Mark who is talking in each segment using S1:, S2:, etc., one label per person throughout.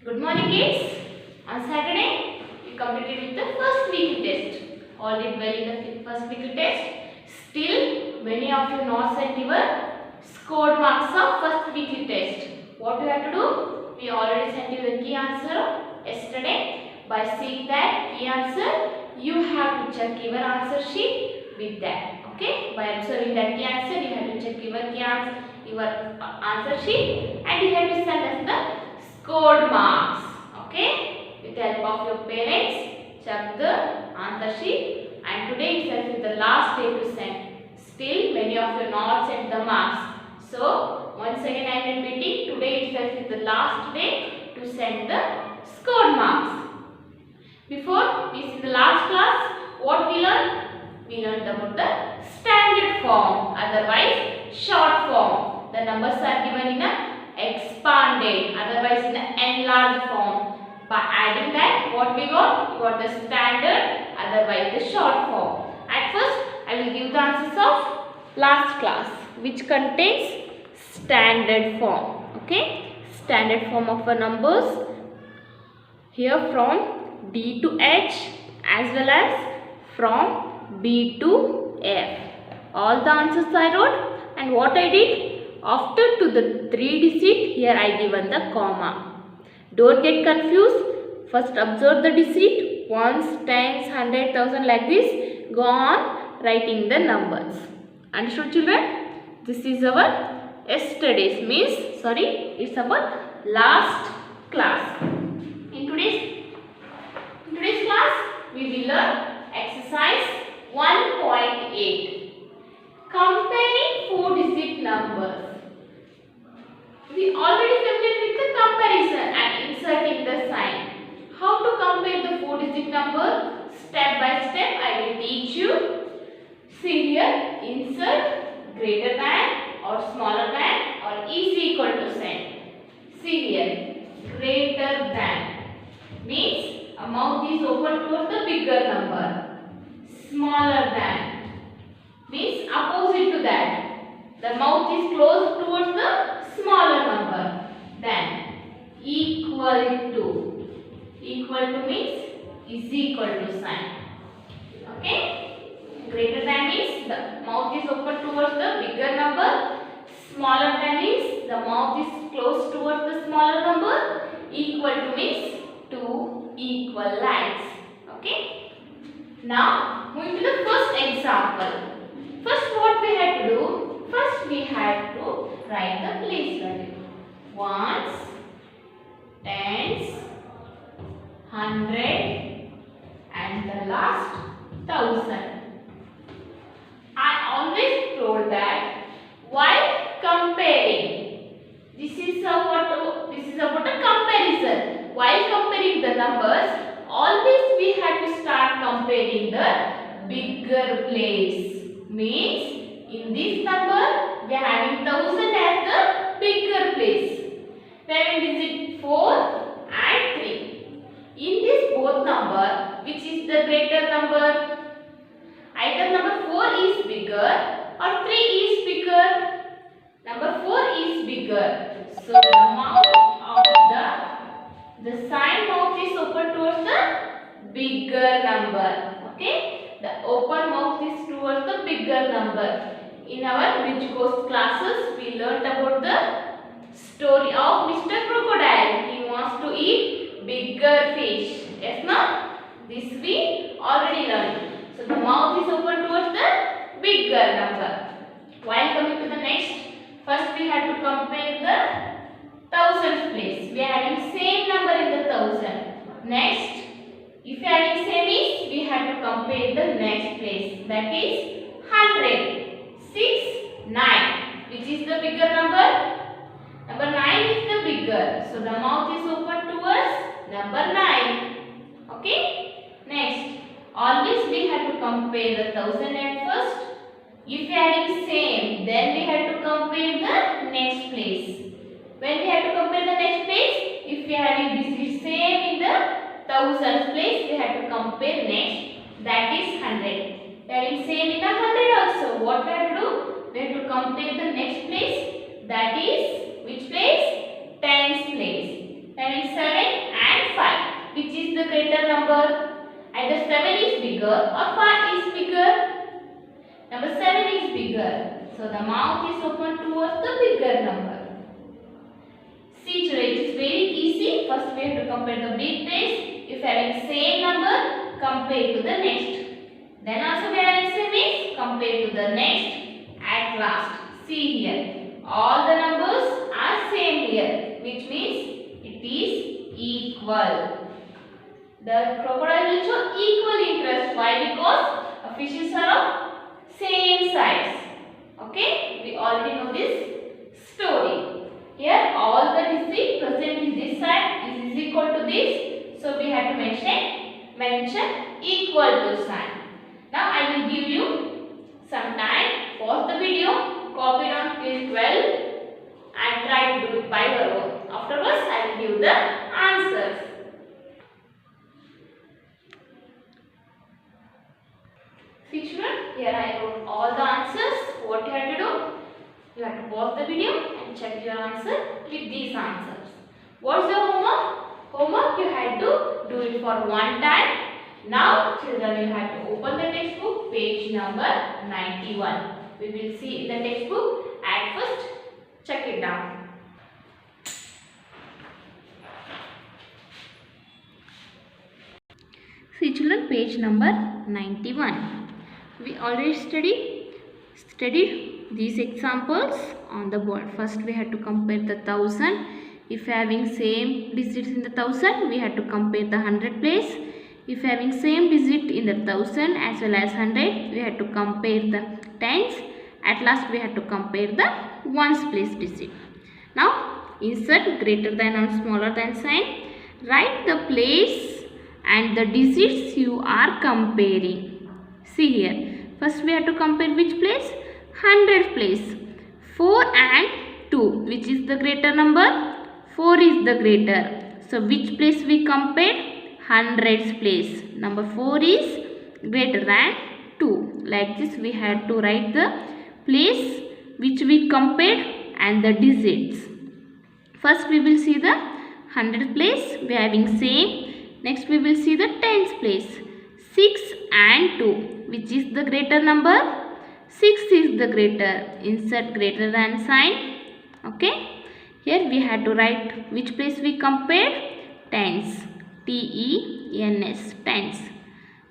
S1: Good morning kids. On Saturday, we completed with the first weekly test. All did well in the first weekly test. Still, many of you not sent your scored marks of first weekly test. What you have to do? We already sent you the key answer yesterday. By seeing that key answer, you have to check your answer sheet with that. Okay? By observing that key answer, you have to check your answer sheet, and you have to send us the scored marks. Okay, with the help of your parents, check the answer sheet, and today itself is the last day to send. Still many of you not sent the marks, so once again I am repeating, today itself is the last day to send the scored marks. Before we see the last class, what we learned? We learned about the standard form, otherwise short form. The numbers are given in a expanded, otherwise in an enlarged form. By adding that, what we got? We got the standard, otherwise the short form. At first, I will give the answers of last class, which contains standard form. Okay, standard form of the numbers here from D to H as well as from B to F. All the answers I wrote, and what I did? After to the 3 digit, here I given the comma. Don't get confused. First observe the digit, ones, tens, 100, 1000 like this. Go on writing the numbers. Understood children? This is our yesterday's it's our last class. In today's class, we will learn exercise 1.8. Comparing 4-digit numbers. We already familiar with the comparison and inserting the sign. How to compare the 4-digit number? Step by step I will teach you. See here, insert greater than or smaller than or is equal to sign. See here, greater than means a mouth is open towards the bigger number. Smaller than means opposite to that. The mouth is closed towards the smaller number. Then equal to. Equal to means is equal to sign. Okay? Greater than means the mouth is open towards the bigger number. Smaller than means the mouth is closed towards the smaller number. Equal to means two equal lines. Okay? Now moving to the first example. First what we had to do? First we had to write the place value. Ones, tens, 100 and the last 1000. I always told that while comparing, this is about a comparison. While comparing the numbers, always we have to start comparing the bigger place. Means in this number, we are having 1000 as the bigger place. We are having digit 4 and 3. In this both number, which is the greater number? Either number 4 is bigger or 3 is bigger. Number 4 is bigger. So the mouth of the sign mouth is open towards the bigger number. Okay? The open mouth is towards the bigger number. In our Which Ghost classes, we learnt about the story of Mr. Crocodile. He wants to eat bigger fish. Yes, no? This we already learned. So the mouth is open towards the bigger number. While coming to the next, first we have to compare the 1000th place. We are having same number in the 1000. Next, if we are having same is, we have to compare the next place. That is 100. 6, 9. Which is the bigger number? Number 9 is the bigger. So the mouth is open towards number 9. Okay? Next, always we have to compare the 1000 at first. If we are having same, then we have to compare the next place. When we have to compare the next place, if we are having this is same in the 1000th place, we have to compare next. That is 100. We are having same in 100 also. What we have to do? We have to compare the next place. That is which place? Tens place. Having 7, greater number. Either 7 is bigger or 5 is bigger. Number 7 is bigger. So the mouth is open towards the bigger number. See children, it is very easy. First we have to compare the big place. If having same number, compare to the next. Then also we are having same means compare to the next. At last, see here. All the numbers are same here, which means it is equal. The crocodile will show equal interest. Why? Because fishes are of same size. Okay? We already know this story. Here all the digits present in this side is equal to this. So we have to mention equal to sign. Now I will give you some time. Pause the video. Copy down till 12 and try to do it by your own. Afterwards I will give the answers. See children, here I wrote all the answers. What you have to do? You have to pause the video and check your answer with these answers. What's your homework? Homework you had to do it for one time. Now children, you have to open the textbook, page number 91. We will see in the textbook. At first, check it down. See children, page number 91. We already studied these examples on the board. First we had to compare the 1000. If having same digits in the 1000, we had to compare the 100 place. If having same digit in the 1000 as well as 100, we had to compare the tens. At last we had to compare the ones place digit. Now insert greater than or smaller than sign. Write the place and the digits you are comparing. See here. First we have to compare which place? 100 place. 4 and 2. Which is the greater number? 4 is the greater. So which place we compared? 100's place. Number 4 is greater than 2. Like this we had to write the place which we compared and the digits. First we will see the 100 place. We are having same. Next we will see the tens place. 6 and 2. Which is the greater number? 6 is the greater. Insert greater than sign. Okay. Here we had to write which place we compared? Tens. T-E-N-S. Tens.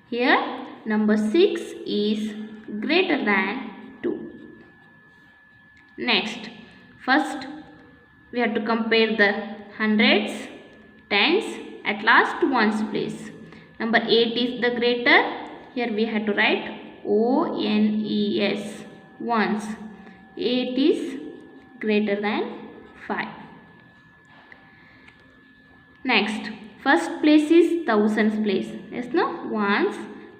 S1: Here number 6 is greater than 2. Next. First we have to compare the hundreds, tens, at last ones place. Number 8 is the greater. Here we have to write O-N-E-S. Ones. 8 is greater than 5. Next. First place is thousands place. Yes, no? Ones,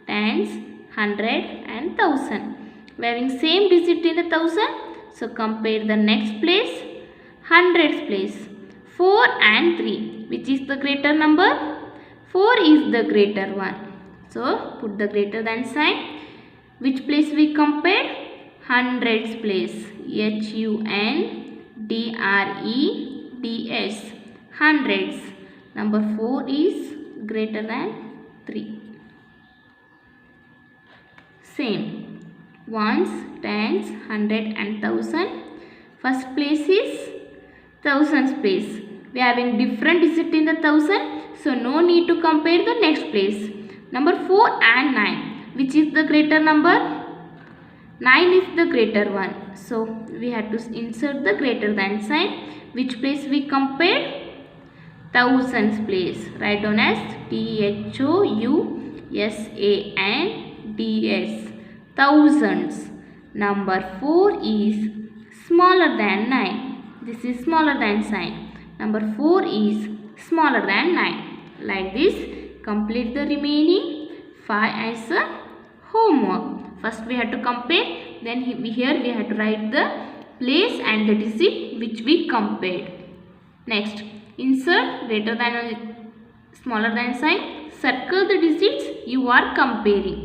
S1: tens, 100 and 1000. We are having same digit in the 1000. So compare the next place. Hundreds place. 4 and 3. Which is the greater number? 4 is the greater one. So put the greater than sign. Which place we compared? Hundreds place. H-U-N-D-R-E-D-S. Hundreds. Number 4 is greater than 3. Same. Ones, tens, 100 and 1000. First place is thousands place. We are having different digit in the 1000. So no need to compare the next place. Number 4 and 9. Which is the greater number? 9 is the greater one. So we have to insert the greater than sign. Which place we compared? Thousands place. Write down as T-H-O-U-S-A-N-D-S. Thousands. Number 4 is smaller than 9. This is smaller than sign. Number 4 is smaller than 9. Like this, complete the remaining 5 as a homework. First we have to compare. Then here we have to write the place and the digit which we compared. Next, insert greater than or smaller than sign. Circle the digits you are comparing.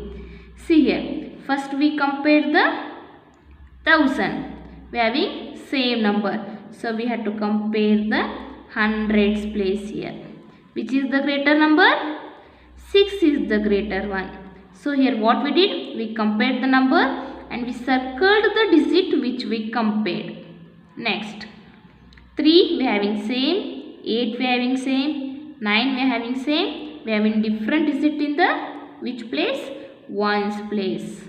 S1: See here. First we compare the 1000. We are having same number. So we have to compare the hundreds place here. Which is the greater number? 6 is the greater one. So here what we did, we compared the number and we circled the digit which we compared. Next, 3 we are having same, 8 we are having same, 9 we are having same. We are having different digit in the which place? Ones place.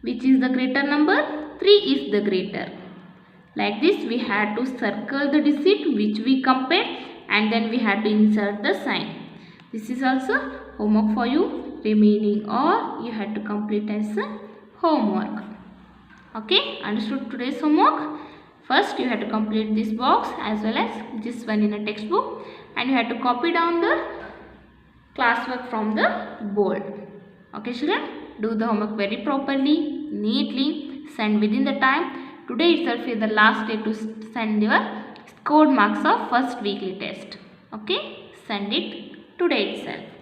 S1: Which is the greater number? 3 is the greater. Like this we had to circle the digit which we compared and then we had to insert the sign. This is also homework for you remaining, or you had to complete as a homework. Okay, understood today's homework? First you have to complete this box as well as this one in a textbook, and you have to copy down the classwork from the board. Okay children, do the homework very properly, neatly, send within the time. Today itself is the last day to send your scored marks of first weekly test. Okay, send it today itself.